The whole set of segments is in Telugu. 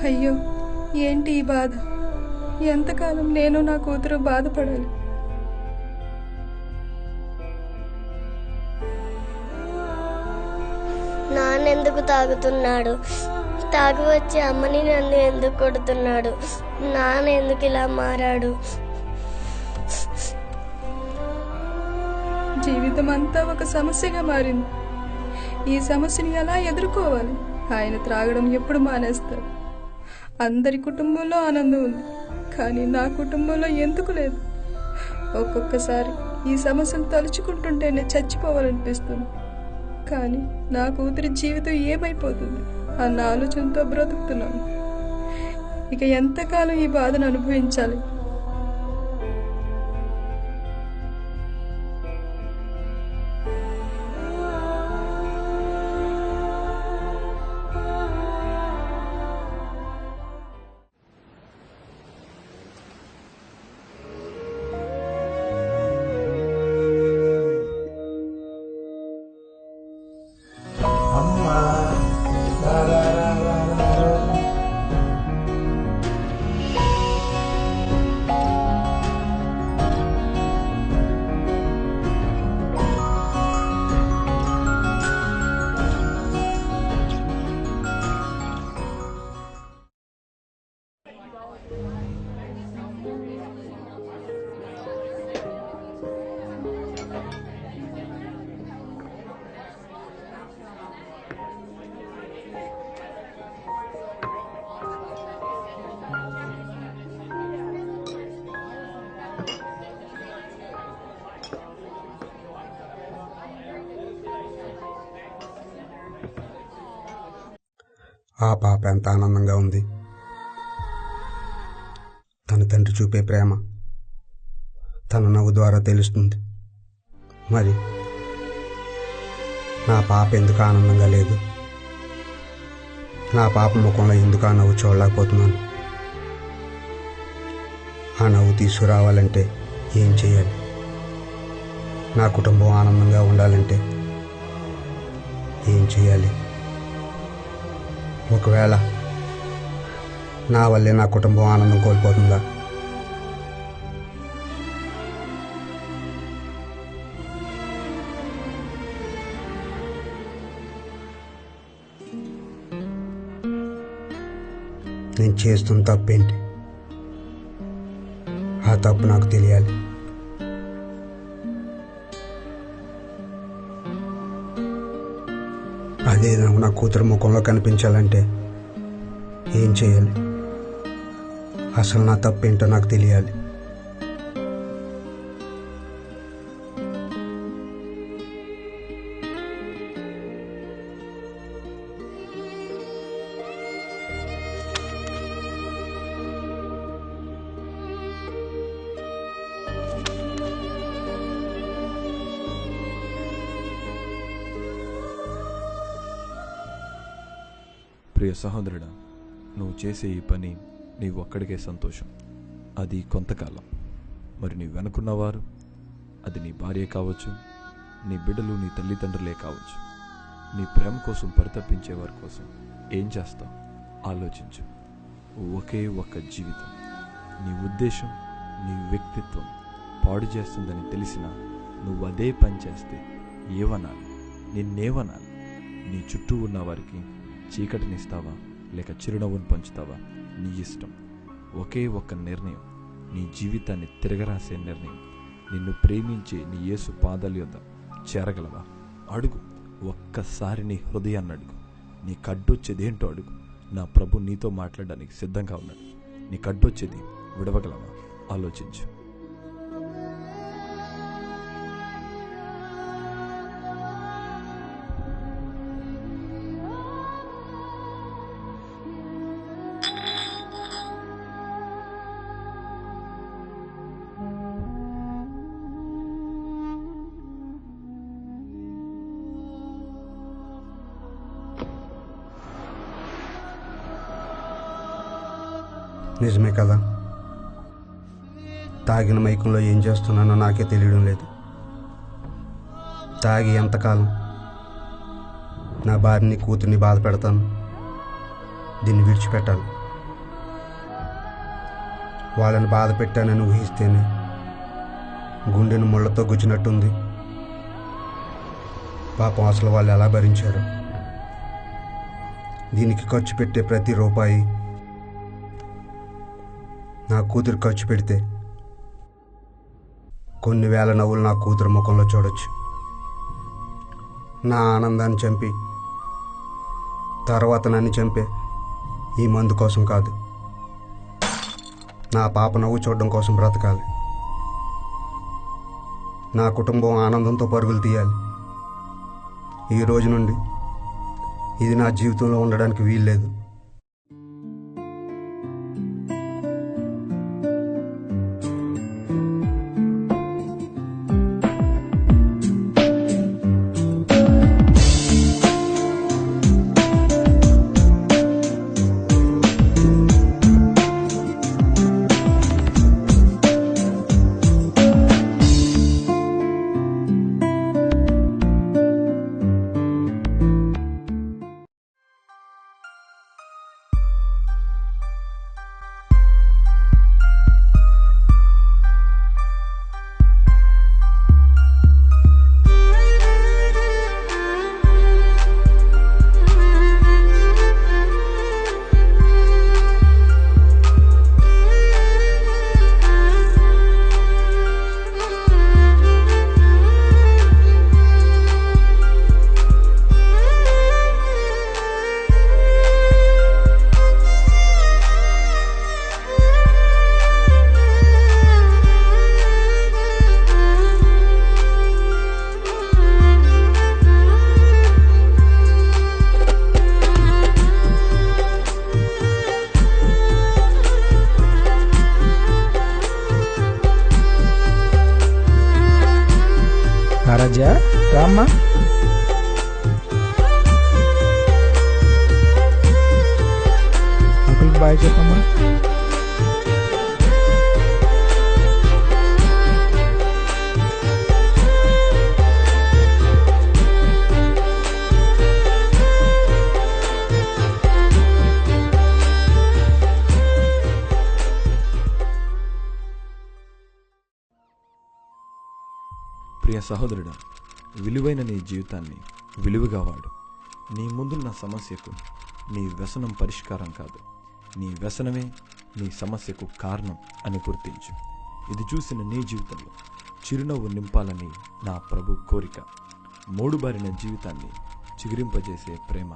అయ్యో, ఏంటి ఈ బాధ? ఎంతకాలం నేను నా కూతురు బాధపడాలి? నాన్నెందుకు తాగుతున్నాడు? తాగి వచ్చి అమ్మని నన్ను ఎందుకు కొడుతున్నాడు? నాన్న ఎందుకు ఇలా మారాడు? జీవితం అంతా ఒక సమస్యగా మారింది. ఈ సమస్యని ఎలా ఎదుర్కోవాలి? ఆయన త్రాగడం ఎప్పుడు మానేస్తారు? అందరి కుటుంబంలో ఆనందం ఉంది, కానీ నా కుటుంబంలో ఎందుకు లేదు? ఒక్కొక్కసారి ఈ సమస్యను తలుచుకుంటుంటేనే చచ్చిపోవాలనిపిస్తుంది. కానీ నా కూతురి జీవితం ఏమైపోతుంది అన్న ఆలోచనతో బ్రతుకుతున్నాను. ఇక ఎంతకాలం ఈ బాధను అనుభవించాలి? ఆ పాప ఎంత ఆనందంగా ఉంది. తన తండ్రి చూపే ప్రేమ తన నవ్వు ద్వారా తెలుస్తుంది. మరి నా పాప ఎందుకు ఆనందంగా లేదు? నా పాప ముఖంలో ఎందుకు ఆ నవ్వు చూడలేకపోతున్నాను? ఆ నవ్వు తీసుకురావాలంటే ఏం చేయాలి? నా కుటుంబం ఆనందంగా ఉండాలంటే ఏం చేయాలి? ఒకవేళ నా వల్లే నా కుటుంబం ఆనందం కోల్పోతుందా? నేను చేస్తున్న తప్పేంటి? ఆ తప్పు నాకు తెలియాలి. అదే నా కూతురు ముఖంలో కనిపించాలంటే ఏం చేయాలి? అసలు నా తప్పేంటో నాకు తెలియాలి. ప్రియ సహోదరుడా, నువ్వు చేసే ఈ పని నీ ఒక్కడికే సంతోషం. అది కొంతకాలం. మరి నీ వెనుకున్నవారు, అది నీ భార్య కావచ్చు, నీ బిడ్డలు, నీ తల్లిదండ్రులే కావచ్చు, నీ ప్రేమ కోసం పరితపించేవారి కోసం ఏం చేస్తావు? ఆలోచించు. ఒకే ఒక్క జీవితం. నీ ఉద్దేశం, నీ వ్యక్తిత్వం పాడు చేస్తుందని తెలిసినా నువ్వు అదే పని చేస్తే ఏమనాలి? నిన్నేమనాలి? నీ చుట్టూ ఉన్న వారికి చీకటినిస్తావా లేక చిరునవ్వును పంచుతావా? నీ ఇష్టం. ఒకే ఒక్క నిర్ణయం, నీ జీవితాన్ని తిరగరాసే నిర్ణయం. నిన్ను ప్రేమించే నీ యేసు పాదాల యొద్ద చేరగలవా? అడుగు. ఒక్కసారి నీ హృదయాన్ని అడుగు. నీ కడ్డొచ్చేదేంటో అడుగు. నా ప్రభు నీతో మాట్లాడడానికి సిద్ధంగా ఉన్నాడు. నీ కడ్డొచ్చేది విడవగలవా? ఆలోచించు. నిజమే కదా, తాగిన మైకంలో ఏం చేస్తున్నానో నాకే తెలియడం లేదు. తాగి ఎంతకాలం నా భార్యని కూతుర్ని బాధ పెడతాను? దీన్ని విడిచిపెట్టాలి. వాళ్ళని బాధ పెట్టానని ఊహిస్తేనే గుండెను ముళ్ళతో గుచ్చినట్టుంది. పాపం అసలు వాళ్ళు ఎలా భరించారు? దీనికి ఖర్చు పెట్టే ప్రతి రూపాయి నా కూతురు ఖర్చు పెడితే కొన్ని వేల నవ్వులు నా కూతురు ముఖంలో చూడొచ్చు. నా ఆనందాన్ని చంపి తర్వాత నన్ను చంపే ఈ మందు కోసం కాదు, నా పాప నవ్వు చూడడం కోసం బ్రతకాలి. నా కుటుంబం ఆనందంతో పరుగులు తీయాలి. ఈ రోజు నుండి ఇది నా జీవితంలో ఉండడానికి వీల్లేదు. రాజా రామ్మా, అంకుల్కి బాయ్ చెప్పమ్మా. ప్రియ సహోదరుడా, విలువైన నీ జీవితాన్ని విలువగా వాడు. నీ ముందున్న సమస్యకు నీ వ్యసనం పరిష్కారం కాదు, నీ వ్యసనమే నీ సమస్యకు కారణం అని గుర్తించు. ఇది చూసిన నీ జీవితంలో చిరునవ్వు నింపాలని నా ప్రభు కోరిక. మూడుబారిన జీవితాన్ని చిగురింపజేసే ప్రేమ,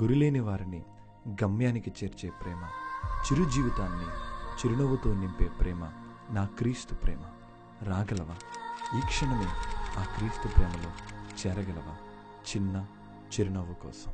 గురిలేని వారిని గమ్యానికి చేర్చే ప్రేమ, చిరు జీవితాన్ని చిరునవ్వుతో నింపే ప్రేమ నా క్రీస్తు ప్రేమ. రాగలవా? ఈ క్షణమే ఆ క్రీస్తు ప్రేమలో చేరగలవా? చిన్న చిరునవ్వు కోసం.